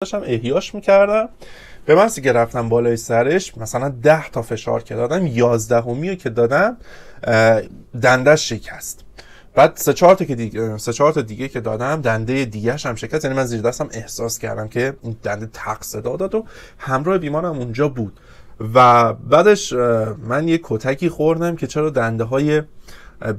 داشتم احیاش میکردم. به من که رفتم بالای سرش مثلا 10 تا فشار که دادم، 11می که دادم دندش شکست. بعد سه چهار تا دیگه که دادم دنده دیگه‌ش هم شکست. یعنی من زیر دستم احساس کردم که این دنده تق صدا داد و همراه بیمارم اونجا بود. و بعدش من یه کتکی خوردم که چرا دنده های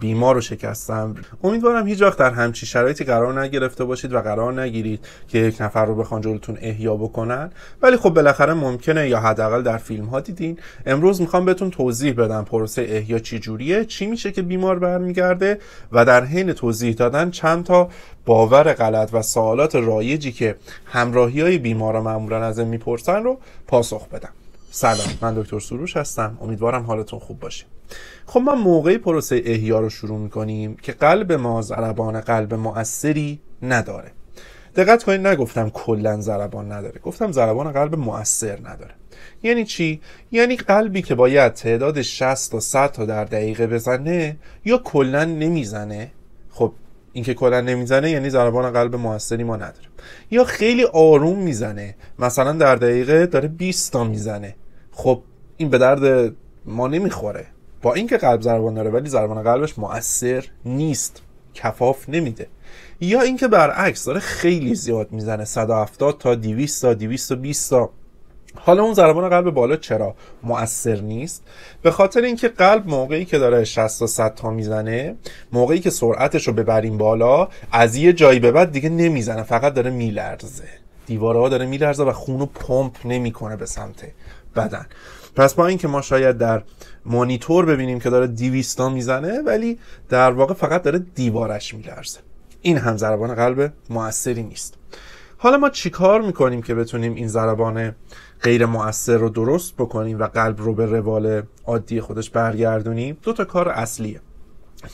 بیمار رو شکستم. امیدوارم هیچ وقت در همچین شرایطی قرار نگرفته باشید و قرار نگیرید که یک نفر رو بخوان جلوتون احیا بکنن، ولی خب بالاخره ممکنه یا حداقل در فیلم ها دیدین. امروز میخوام بهتون توضیح بدم پروسه احیا چی جوریه، چی میشه که بیمار برمیگرده و در حین توضیح دادن چند تا باور غلط و سوالات رایجی که همراهی های بیمارا معمولا ازم میپرسن رو پاسخ بدم. سلام، من دکتر سروش هستم. امیدوارم حالتون خوب باشه. خب ما موقعی پروسه احیا رو شروع میکنیم که قلب ما ضربان قلب مؤثری نداره. دقت کنید، نگفتم کلا ضربان نداره، گفتم ضربان قلب مؤثر نداره. یعنی چی؟ یعنی قلبی که باید تعداد 60 تا 100 تا در دقیقه بزنه یا کلا نمیزنه. خب این که کلا نمیزنه یعنی ضربان قلب مؤثری ما نداره. یا خیلی آروم میزنه، مثلا در دقیقه داره 20 تا میزنه. خب این به درد ما نمیخوره. با اینکه قلب ضربان داره ولی ضربان قلبش مؤثر نیست، کفاف نمیده. یا اینکه برعکس داره خیلی زیاد میزنه، 170 تا 200 تا 220 تا. حالا اون ضربان قلب بالا چرا مؤثر نیست؟ به خاطر اینکه قلب موقعی که داره 60 تا 100 تا میزنه، موقعی که سرعتش رو ببریم بالا، از یه جایی به بعد دیگه نمیزنه، فقط داره میلرزه. دیوارها داره میلرزه و خونو پمپ نمیکنه به سمت بدن. پس با اینکه ما شاید در مانیتور ببینیم که داره 200 تا میزنه، ولی در واقع فقط داره دیوارش میلرزه. این هم ضربان قلب مؤثری نیست. حالا ما چیکار میکنیم که بتونیم این ضربان غیر مؤثر رو درست بکنیم و قلب رو به روال عادی خودش برگردونیم؟ 2 تا کار اصلیه.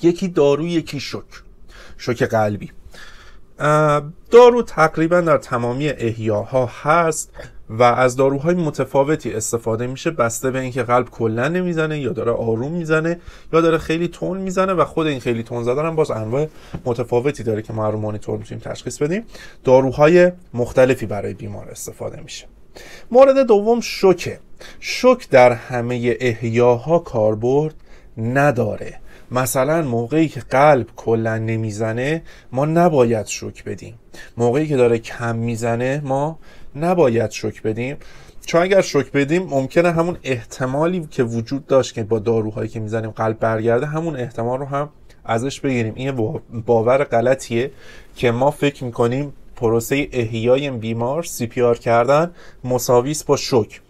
یکی دارو، یکی شوک قلبی. دارو تقریبا در تمامی احیاها هست و از داروهای متفاوتی استفاده میشه بسته به اینکه قلب کلا نمیزنه یا داره آروم میزنه یا داره خیلی تون میزنه، و خود این خیلی تون زدن هم باز انواع متفاوتی داره که ما رو مانیتور میتونیم تشخیص بدیم. داروهای مختلفی برای بیمار استفاده میشه. مورد دوم شوک در همه احیاها کاربرد نداره. مثلا موقعی که قلب کلا نمیزنه ما نباید شوک بدیم، موقعی که داره کم میزنه ما نباید شوک بدیم، چون اگر شوک بدیم ممکنه همون احتمالی که وجود داشت که با داروهایی که میزنیم قلب برگرده، همون احتمال رو هم ازش بگیریم. این باور غلطیه که ما فکر میکنیم پروسه احیای بیمار CPR کردن مساویس با شوک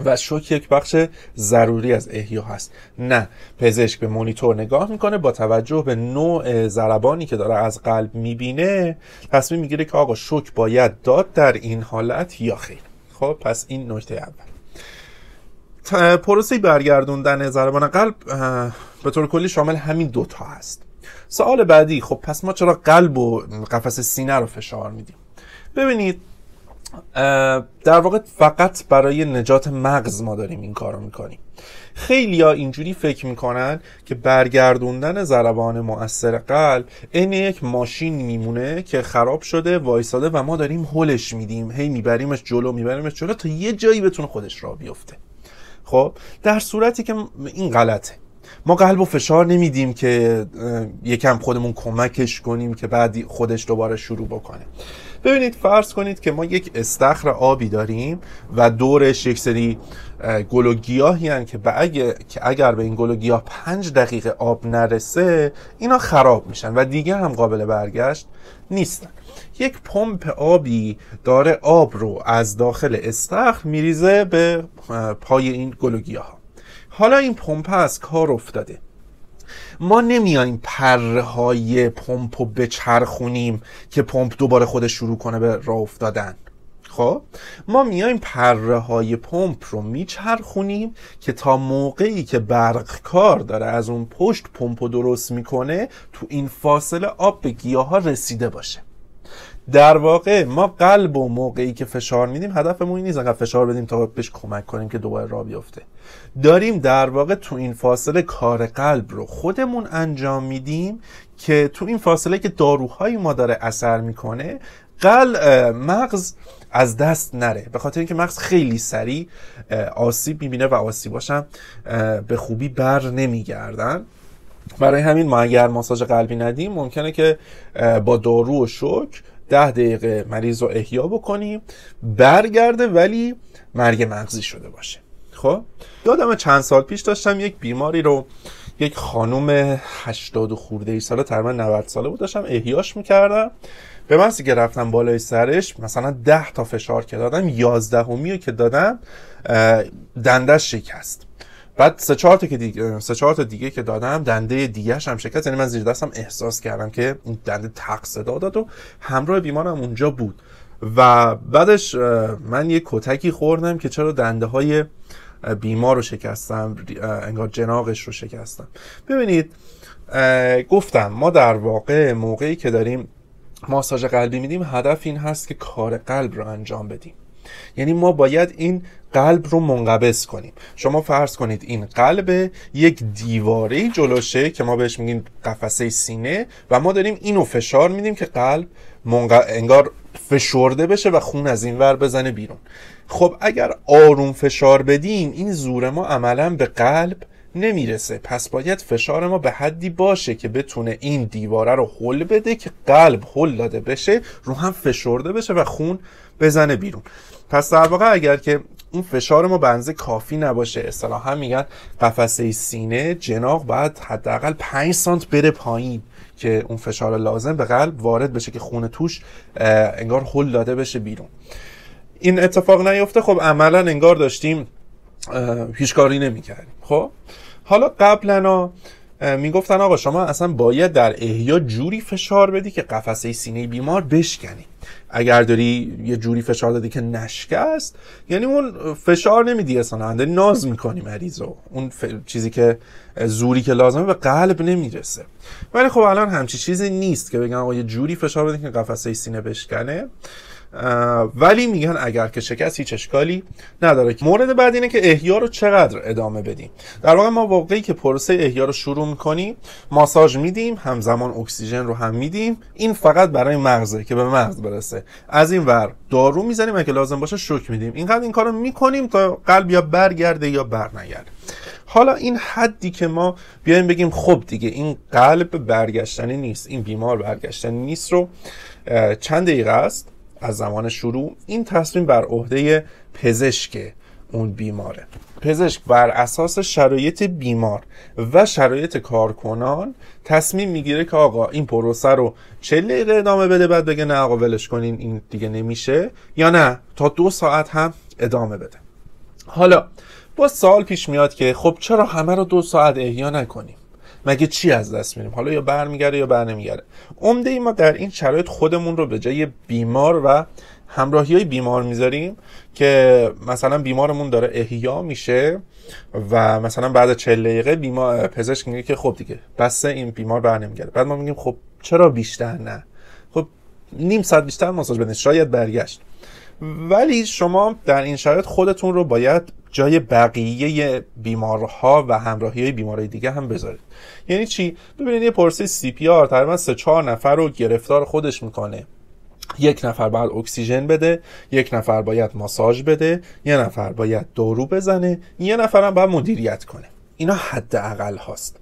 و شوک یک بخش ضروری از احیا هست. نه، پزشک به مانیتور نگاه میکنه، با توجه به نوع ضربانی که داره از قلب میبینه تصمیم میگیره که آقا شوک باید داد در این حالت یا خیر. خب پس این نکته اول. پروسه برگردوندن ضربان قلب به طور کلی شامل همین 2 تا هست. سوال بعدی، خب پس ما چرا قلب و قفس سینه رو فشار میدیم؟ ببینید، در واقع فقط برای نجات مغز ما داریم این کارو میکنیم. خیلیا اینجوری فکر میکنن که برگردوندن ضربان مؤثر قلب این یک ماشین میمونه که خراب شده وایساده و ما داریم هلش میدیم، هی میبریمش جلو تا یه جایی بتونه خودش راه بیفته. خب در صورتی که این غلطه. ما قلب و فشار نمیدیم که یکم خودمون کمکش کنیم که بعد خودش دوباره شروع بکنه. ببینید، فرض کنید که ما یک استخر آبی داریم و دورش یک سری گل و گیاهی هستند که اگر به این گل و گیاه 5 دقیقه آب نرسه اینا خراب میشن و دیگه هم قابل برگشت نیستن. یک پمپ آبی داره آب رو از داخل استخر میریزه به پای این گل و گیاه. حالا این پمپ از کار افتاده، ما نمیایم پرهای پمپو بچرخونیم که پمپ دوباره خودش شروع کنه به راه افتادن. خب ما میایم پرهای پمپ رو میچرخونیم که تا موقعی که برق کار داره از اون پشت پمپو درست میکنه تو این فاصله آب به گیاه ها رسیده باشه. در واقع ما قلب و موقعی که فشار میدیم هدفمون این نیست انقدر فشار بدیم تا بهش کمک کنیم که دوباره راه بیفته. داریم در واقع تو این فاصله کار قلب رو خودمون انجام میدیم که تو این فاصله که داروهای ما داره اثر میکنه مغز از دست نره، به خاطر اینکه مغز خیلی سریع آسیب میبینه و آسیباش هم به خوبی بر نمیگردن. برای همین ما اگر ماساژ قلبی ندیم ممکنه که با دارو و شوک 10 دقیقه مریض رو احیا بکنیم برگرده، ولی مرگ مغزی شده باشه. خب یادم چند سال پیش داشتم یک بیماری رو، یک خانوم 80 خورده ای ساله، تقریبا 90 ساله بود، داشتم احیاش میکردم. به محضی که رفتم بالای سرش مثلا 10 تا فشار که دادم، 11می که دادم دندش شکست. بعد 3-4 تا دیگه که دادم دنده دیگه‌ش هم شکست. یعنی من زیر دستم احساس کردم که این دنده تق صدا داد و همراه بیمارم اونجا بود. و بعدش من یه کتکی خوردم که چرا دنده های بیمار رو شکستم، انگار جناقش رو شکستم. ببینید گفتم ما در واقع موقعی که داریم ماساژ قلبی میدیم هدف این هست که کار قلب رو انجام بدیم. یعنی ما باید این قلب رو منقبض کنیم. شما فرض کنید این قلب یک دیواره جلوشه که ما بهش میگیم قفسه سینه و ما داریم اینو فشار میدیم که قلب انگار فشرده بشه و خون از این ور بزنه بیرون. خب اگر آروم فشار بدیم این زور ما عملا به قلب نمیرسه، پس باید فشار ما به حدی باشه که بتونه این دیواره رو هل بده که قلب هل داده بشه، رو هم فشرده بشه و خون بزنه بیرون. پس در واقع اگر که این فشار ما به اندازه کافی نباشه، اصطلاحا میگن قفسه سینه جناق باید حداقل 5 سانت بره پایین که اون فشار لازم به قلب وارد بشه که خون توش انگار هل داده بشه بیرون. این اتفاق نیفته، خب عملا انگار داشتیم هیچ کاری نمی‌کردیم. خب حالا قبلا میگفتن آقا شما اصلا باید در احیا جوری فشار بدی که قفسه سینه بیمار بشکنی. اگر داری یه جوری فشار دادی که نشکست، یعنی اون فشار نمیدی، اصلا داری ناز میکنی مریضو، اون چیزی که زوری که لازمه به قلب نمیرسه. ولی خب الان همچی چیزی نیست که بگن آقا یه جوری فشار بدی که قفسه سینه بشکنه. ولی میگن اگر که شکست هیچ اشکالی نداره. مورد بعد اینه که احیا رو چقدر ادامه بدیم. در واقع ما واقعی که پروسه احیا رو شروع میکنیم ماساژ میدیم، همزمان اکسیژن رو هم میدیم. این فقط برای مغزه که به مغز برسه. از این ور دارو میزنیم، اگه لازم باشه شوک میدیم. اینقدر این کارو میکنیم تا قلب یا برگرده یا برنگرده. حالا این حدی که ما بیایم بگیم خب دیگه این قلب برگشتنی نیست، این بیمار برگشتنی نیست، رو چند دقیقه است از زمان شروع، این تصمیم بر عهده پزشک اون بیماره. پزشک بر اساس شرایط بیمار و شرایط کارکنان تصمیم میگیره که آقا این پروسه رو 40 دقیقه ادامه بده، بعد بگه نه آقا ولش کنین این دیگه نمیشه، یا نه تا 2 ساعت هم ادامه بده. حالا با سوال پیش میاد که خب چرا همه رو 2 ساعت احیا نکنیم؟ مگه چی از دست میریم؟ حالا یا برمیگرده یا برنمیگرده. عمده ای ما در این شرایط خودمون رو به جای بیمار و همراهی های بیمار میذاریم که مثلا بیمارمون داره احیا میشه و مثلا بعد 40 دقیقه بیمار پزشک میگه که خب دیگه بس این بیمار برنمیگرده. بعد ما میگیم خب چرا بیشتر نه؟ خب نیم ساعت بیشتر ماساژ بدین شاید برگشت. ولی شما در این شرایط خودتون رو باید جای بقیه بیمارها و همراهی بیمارهای دیگه هم بذارید. یعنی چی؟ ببینید یه پروسه CPR تقریبا 3-4 نفر رو گرفتار خودش میکنه. 1 نفر باید اکسیژن بده، 1 نفر باید ماساژ بده، 1 نفر باید دارو بزنه، 1 نفر هم باید مدیریت کنه. اینا حداقل هاست.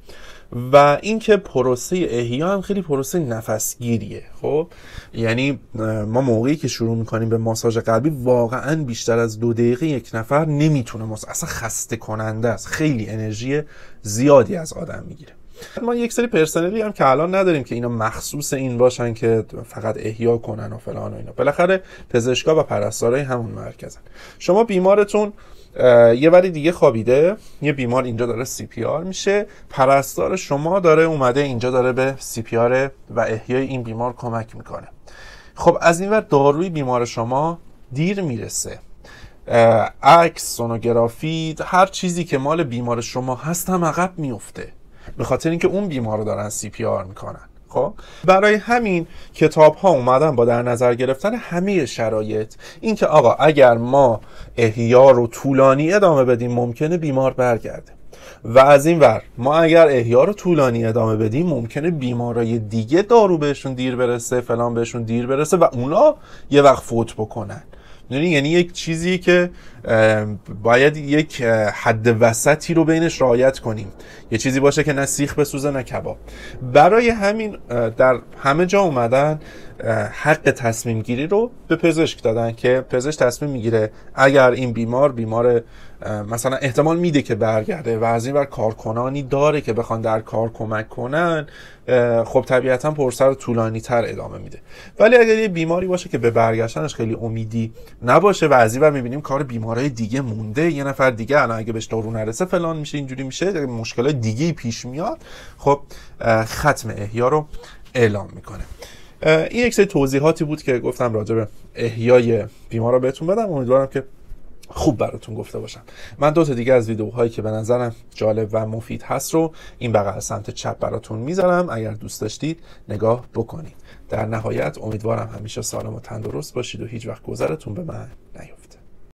و اینکه پروسه احیا هم خیلی پروسه نفسگیریه. خب یعنی ما موقعی که شروع میکنیم به ماساژ قلبی واقعا بیشتر از 2 دقیقه 1 نفر نمیتونه اصلا خسته کننده است، خیلی انرژی زیادی از آدم میگیره. ما یک سری پرسنلی هم که الان نداریم که اینا مخصوص این باشن که فقط احیا کنن و فلان و اینا. بالاخره پزشکا و پرستارای همون مرکزن. شما بیمارتون یه وری دیگه خوابیده، یه بیمار اینجا داره CPR میشه، پرستار شما داره اومده اینجا داره به CPR و احیای این بیمار کمک میکنه. خب از این ور داروی بیمار شما دیر میرسه، عکس، سونوگرافی، هر چیزی که مال بیمار شما هست هم عقب میفته، به خاطر اینکه اون بیمار رو دارن CPR میکنن. خب برای همین کتاب ها اومدن با در نظر گرفتن همه شرایط، اینکه آقا اگر ما احیا رو طولانی ادامه بدیم ممکنه بیمار برگرده، و از این ور ما اگر احیا رو طولانی ادامه بدیم ممکنه بیمارای دیگه دارو بهشون دیر برسه، فلان بهشون دیر برسه و اونا یه وقت فوت بکنن. یعنی یک چیزی که باید یک حد وسطی رو بینش رعایت کنیم، یه چیزی باشه که نه سیخ بسوزه نه کباب. برای همین در همه جا اومدن حق تصمیم گیری رو به پزشک دادن که پزشک تصمیم میگیره اگر این بیمار مثلا احتمال میده که برگرده و از این ور کارکنانی داره که بخوان در کار کمک کنن، خب طبیعتا پرسر طولانی تر ادامه میده. ولی اگر یه بیماری باشه که به برگشتنش خیلی امیدی نباشه و از این ور میبینیم کار بیمارای دیگه مونده، یه نفر دیگه الان اگه بهش دارو نرسه فلان میشه، اینجوری میشه، مشکلات دیگه پیش میاد، خب ختم احیا رو اعلام میکنه. این یک سری توضیحاتی بود که گفتم راجع به احیای بیمار رو بهتون بدم. امیدوارم که خوب براتون گفته باشم. من 2 تا دیگه از ویدیوهایی که به نظرم جالب و مفید هست رو این بغل سمت چپ براتون میذارم، اگر دوست داشتید نگاه بکنید. در نهایت امیدوارم همیشه سالم و تندرست باشید و هیچ وقت گذرتون به من نیفته.